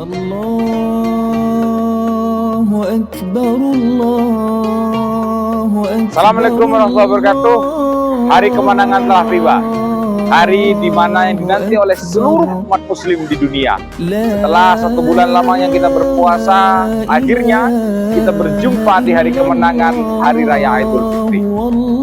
Allahu Akbar, Allahu Akbar. Assalamualaikum warahmatullahi wabarakatuh. Hari kemenangan telah tiba. Hari di mana yang dinanti oleh seluruh umat muslim di dunia. Setelah 1 bulan lamanya kita berpuasa, akhirnya kita berjumpa di hari kemenangan, Hari Raya Idul Fitri.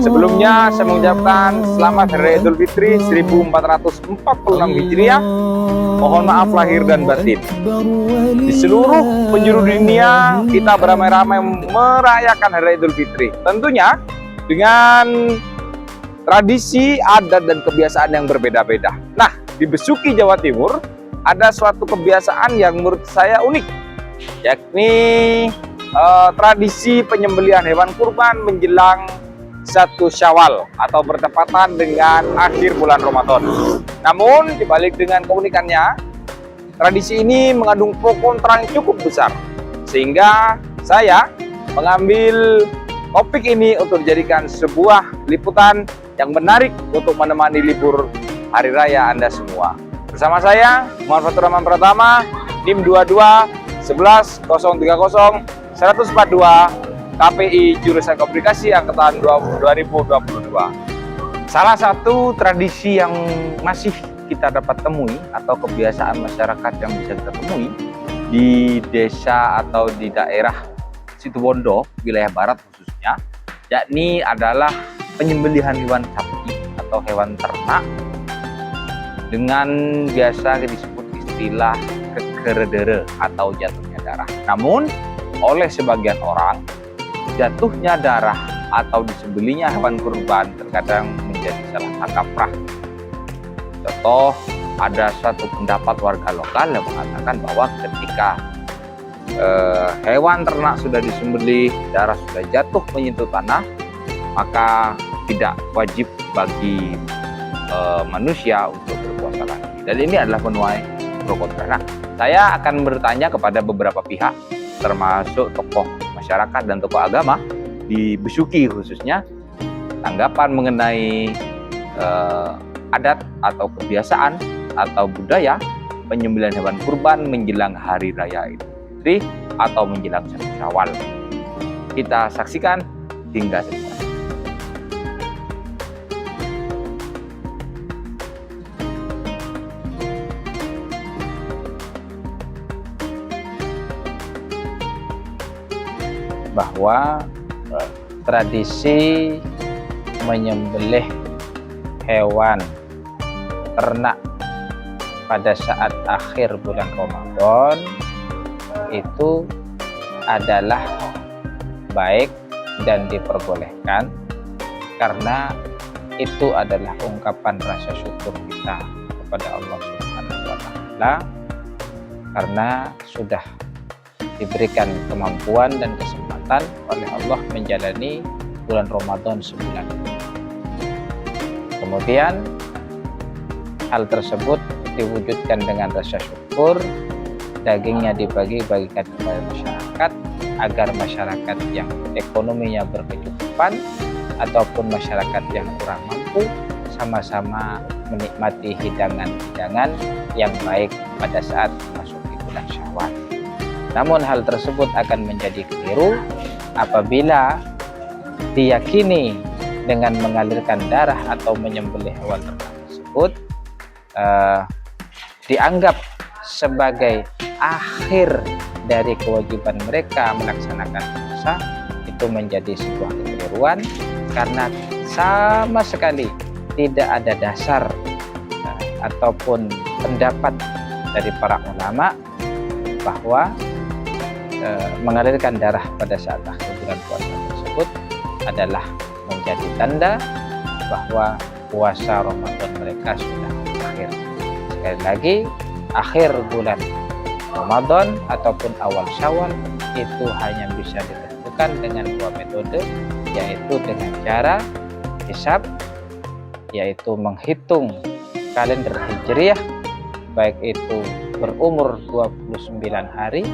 Sebelumnya saya mengucapkan selamat Hari Raya Idul Fitri 1446 Hijriah. Mohon maaf lahir dan batin. Di seluruh penjuru dunia kita beramai-ramai merayakan Hari Raya Idul Fitri. Tentunya dengan tradisi, adat, dan kebiasaan yang berbeda-beda. Nah, di Besuki, Jawa Timur, ada suatu kebiasaan yang menurut saya unik, yakni tradisi penyembelihan hewan kurban menjelang 1 Syawal atau bertepatan dengan akhir bulan Ramadan. Namun, dibalik dengan keunikannya, tradisi ini mengandung pro kontra yang cukup besar, sehingga saya mengambil topik ini untuk dijadikan sebuah liputan yang menarik untuk menemani libur hari raya Anda semua. Bersama saya, Muhammad Fatur Rahman Pratama, NIM 22 11 030 142 KPI Jurusan Komunikasi Angkatan 2022. Salah satu tradisi yang masih kita dapat temui atau kebiasaan masyarakat yang bisa kita temui di desa atau di daerah Situbondo, wilayah barat khususnya, yakni adalah penyembelihan hewan sapi atau hewan ternak dengan biasa disebut istilah kekeredere atau jatuhnya darah. Namun oleh sebagian orang, jatuhnya darah atau disembelinya hewan kurban terkadang menjadi salah kaprah. Contoh, ada satu pendapat warga lokal yang mengatakan bahwa ketika hewan ternak sudah disembelih, darah sudah jatuh menyentuh tanah, maka tidak wajib bagi manusia untuk berpuasa lagi. Dan ini adalah menuai pro kontra. Nah, saya akan bertanya kepada beberapa pihak, termasuk tokoh masyarakat dan tokoh agama di Besuki khususnya, tanggapan mengenai adat atau kebiasaan atau budaya penyembelihan hewan kurban menjelang hari raya Idul Fitri atau menjelang 1 Syawal. Kita saksikan hingga selesai. Bahwa tradisi menyembelih hewan ternak pada saat akhir bulan Ramadan itu adalah baik dan diperbolehkan, karena itu adalah ungkapan rasa syukur kita kepada Allah Subhanahu wa Ta'ala, karena sudah diberikan kemampuan dan kesempatan oleh Allah menjalani bulan Ramadan sebulan. Kemudian hal tersebut diwujudkan dengan rasa syukur, dagingnya dibagi-bagikan kepada masyarakat agar masyarakat yang ekonominya berkecukupan ataupun masyarakat yang kurang mampu sama-sama menikmati hidangan-hidangan yang baik pada saat memasuki bulan Syawal. Namun hal tersebut akan menjadi keliru apabila diyakini dengan mengalirkan darah atau menyembelih hewan ternak tersebut dianggap sebagai akhir dari kewajiban mereka melaksanakan puasa. Itu menjadi sebuah kekeliruan, karena sama sekali tidak ada dasar ataupun pendapat dari para ulama bahwa mengalirkan darah pada saat akhir bulan puasa tersebut adalah menjadi tanda bahwa puasa Ramadan mereka sudah berakhir. Sekali lagi, akhir bulan Ramadan ataupun awal Syawal itu hanya bisa ditentukan dengan 2 metode, yaitu dengan cara hisab, yaitu menghitung kalender Hijriah, baik itu berumur 29 hari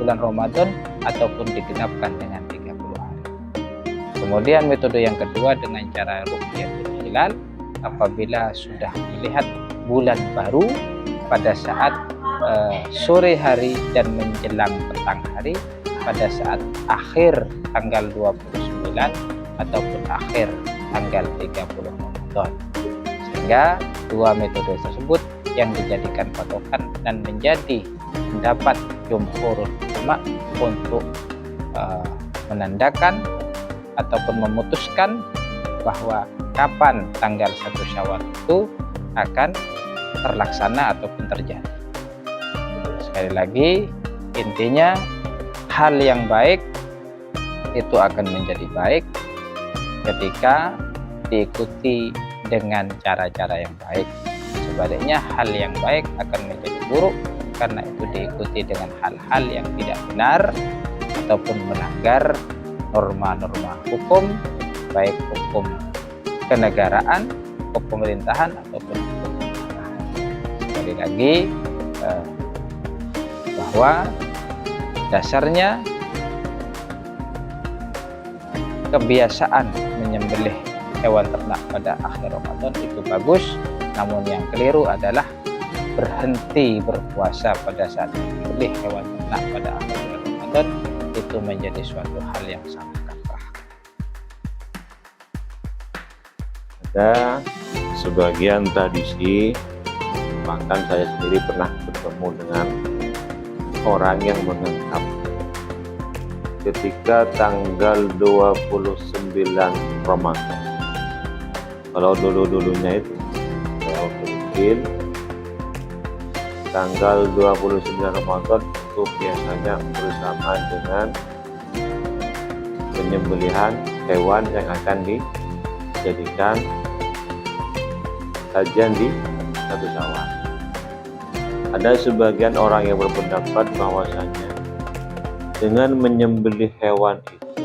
bulan Ramadan ataupun digenapkan dengan 30 hari. Kemudian metode yang kedua dengan cara ru'yatul hilal, apabila sudah melihat bulan baru pada saat sore hari dan menjelang petang hari pada saat akhir tanggal 29 ataupun akhir tanggal 30 Ramadan. Sehingga dua metode tersebut yang dijadikan patokan dan menjadi pendapat jumhur ulama untuk menandakan ataupun memutuskan bahwa kapan tanggal 1 Syawal itu akan terlaksana ataupun terjadi. Sekali lagi, intinya hal yang baik itu akan menjadi baik ketika diikuti dengan cara-cara yang baik. Sebaliknya hal yang baik akan menjadi buruk karena itu diikuti dengan hal-hal yang tidak benar ataupun melanggar norma-norma hukum, baik hukum kenegaraan, hukum pemerintahan ataupun hukum agama. Sekali lagi bahwa dasarnya kebiasaan menyembelih hewan ternak pada akhir Ramadan itu bagus, namun yang keliru adalah berhenti berpuasa pada saat menyembelih hewan ternak pada akhir Ramadan. Itu menjadi suatu hal yang sangat kaprah. Ada sebagian tradisi, bahkan saya sendiri pernah bertemu dengan orang yang menganggap ketika tanggal 29 Ramadan, kalau dulu-dulunya itu saya waktu kecil, tanggal 29 Ramadan itu biasanya bersamaan dengan penyembelihan hewan yang akan dijadikan sajian di 1 Syawal. Ada sebagian orang yang berpendapat bahwasanya dengan menyembelih hewan itu,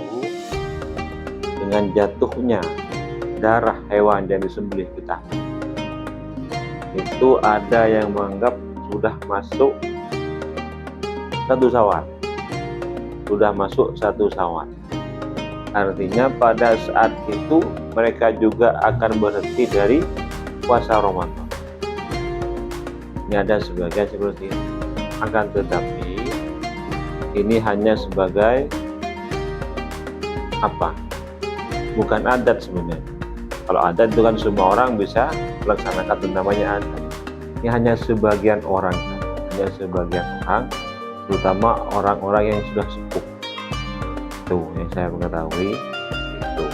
dengan jatuhnya darah hewan yang disembelih ke tanah, itu ada yang menganggap sudah masuk 1 Syawal, sudah masuk 1 Syawal. Artinya pada saat itu mereka juga akan berhenti dari puasa Ramadan. Ini ada sebagian seperti itu. Akan tetapi ini hanya sebagai apa? Bukan adat sebenarnya. Kalau adat itu kan semua orang bisa melaksanakan, itu namanya adat. Ini hanya sebagian orang, terutama orang-orang yang sudah sepuh. Itu yang saya mengetahui itu.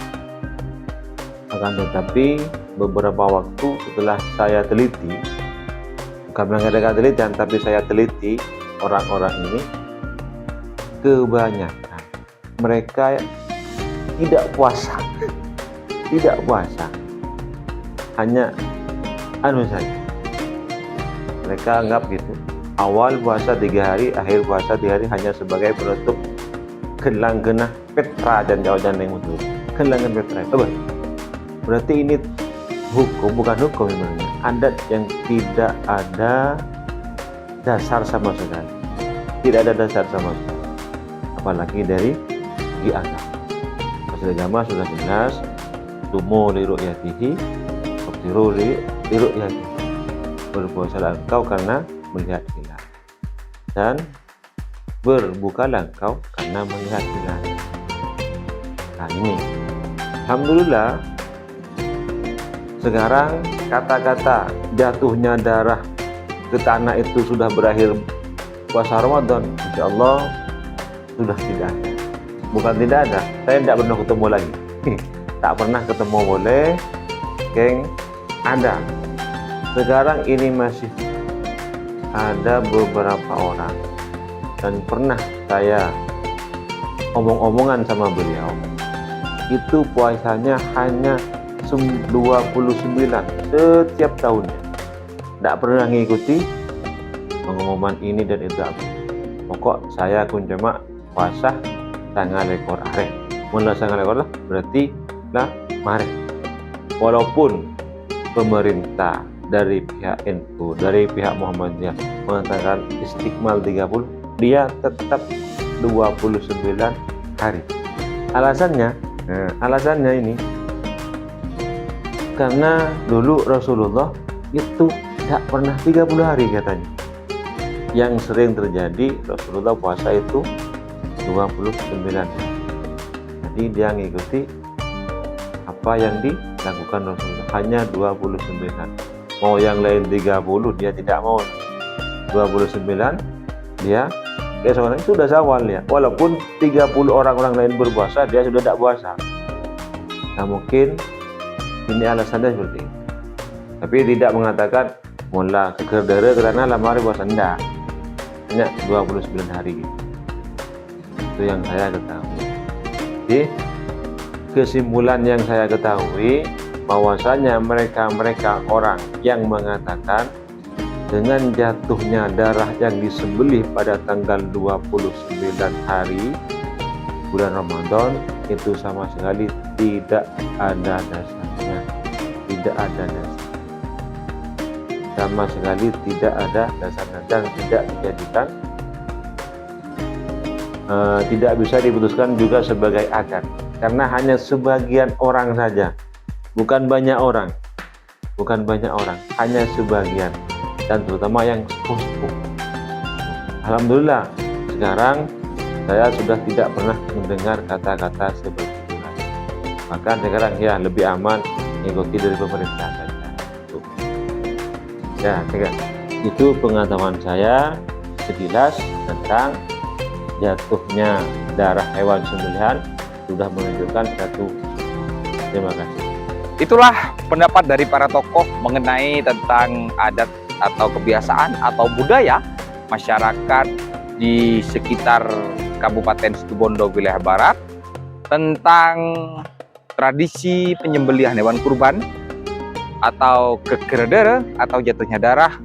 Akan tetapi beberapa waktu setelah saya teliti, bukan mengadakan telitian, tapi saya teliti orang-orang ini, kebanyakan mereka tidak puasa, hanya saja. Mereka anggap gitu, awal puasa 3 hari, akhir puasa 3 hari hanya sebagai penutup gelang genah Petra dan jawaban yang muncul. Gelang Petra itu berarti ini hukum, bukan hukum sebenarnya, adat yang tidak ada dasar sama sekali, apalagi dari segi agama. Pasal agama sudah jelas, sumu li ru'yatihi, waftiru li ru'yatihi, berpuasalah engkau karena melihat hilal, dan berbukalah engkau karena melihat hilal. Nah ini, alhamdulillah, sekarang kata-kata jatuhnya darah ke tanah itu sudah berakhir puasa Ramadan, insya Allah sudah tidak ada. Bukan tidak ada, saya tidak pernah ketemu lagi. Tak pernah ketemu boleh, geng, ada. Sekarang ini masih ada beberapa orang, dan pernah saya omong-omongan sama beliau, itu puasanya hanya 29 setiap tahunnya, tidak pernah mengikuti pengumuman ini dan itu. Pokok saya kun cuma puasa tanggal ekor are, mula tanggal ekor lah berarti lah mare. Walaupun pemerintah dari pihak NU, dari pihak Muhammadiyah mengatakan istiqmal 30, dia tetap 29 hari. Alasannya ini karena dulu Rasulullah itu tidak pernah 30 hari katanya. yang sering terjadi Rasulullah puasa itu 29. Jadi dia ngikuti apa yang dilakukan Rasulullah, hanya 29. Mau yang lain 30 dia tidak mau. 29 dia keesokan itu sudah Syawal ya. Walaupun 30 orang lain berpuasa, dia sudah tidak puasa. Nah mungkin ini alasannya seperti itu. Tapi tidak mengatakan mula kekerdara karena lama hari puasa, enggak. Hanya 29 hari gitu. Itu yang saya ketahui. Jadi kesimpulan yang saya ketahui bahwasanya mereka orang yang mengatakan dengan jatuhnya darah yang disembelih pada tanggal 29 hari bulan Ramadan itu sama sekali tidak ada dasarnya, tidak ada dasar, sama sekali tidak ada dasarnya, dan tidak dijadikan tidak bisa diputuskan juga sebagai akad, karena hanya sebagian orang saja, bukan banyak orang, hanya sebagian, dan terutama yang sepuh. Alhamdulillah sekarang saya sudah tidak pernah mendengar kata-kata seperti itu lagi. Maka sekarang ya lebih aman mengikuti dari pemerintah saja. Ya, itu pengetahuan saya sekilas tentang jatuhnya darah hewan sembelihan sudah menunjukkan satu. Terima kasih. Itulah pendapat dari para tokoh mengenai tentang adat atau kebiasaan atau budaya masyarakat di sekitar Kabupaten Situbondo wilayah Barat tentang tradisi penyembelihan hewan kurban atau kekerdere atau jatuhnya darah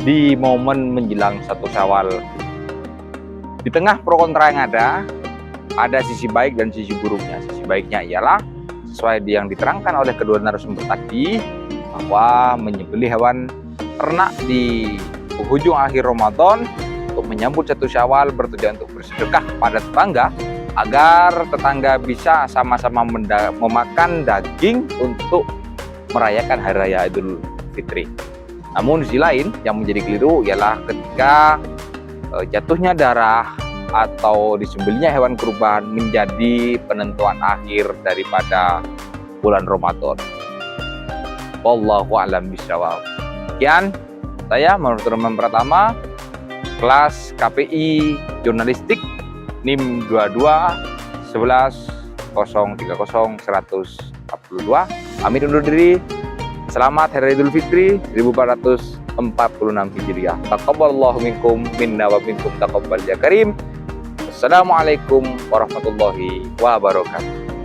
di momen menjelang 1 Syawal. Di tengah pro kontra yang ada sisi baik dan sisi buruknya. Sisi baiknya ialah sesuai yang diterangkan oleh kedua narasumber tadi, bahwa menyembelih hewan ternak di penghujung akhir Ramadan untuk menyambut 1 Syawal bertujuan untuk bersedekah pada tetangga agar tetangga bisa sama-sama memakan daging untuk merayakan Hari Raya Idul Fitri. Namun di sisi lain yang menjadi keliru ialah ketika jatuhnya darah atau disembelihnya hewan kurban menjadi penentuan akhir daripada bulan Ramadan. Wallahu a'lam bishawab. Sekian saya menurut teman pertama kelas KPI Jurnalistik NIM 22 11 030 142. Amin undur diri. Selamat Hari Idul Fitri 1446 Hijriah. Taqabbalallahu minkum minna wa minkum taqabbal ya karim. Assalamualaikum warahmatullahi wabarakatuh.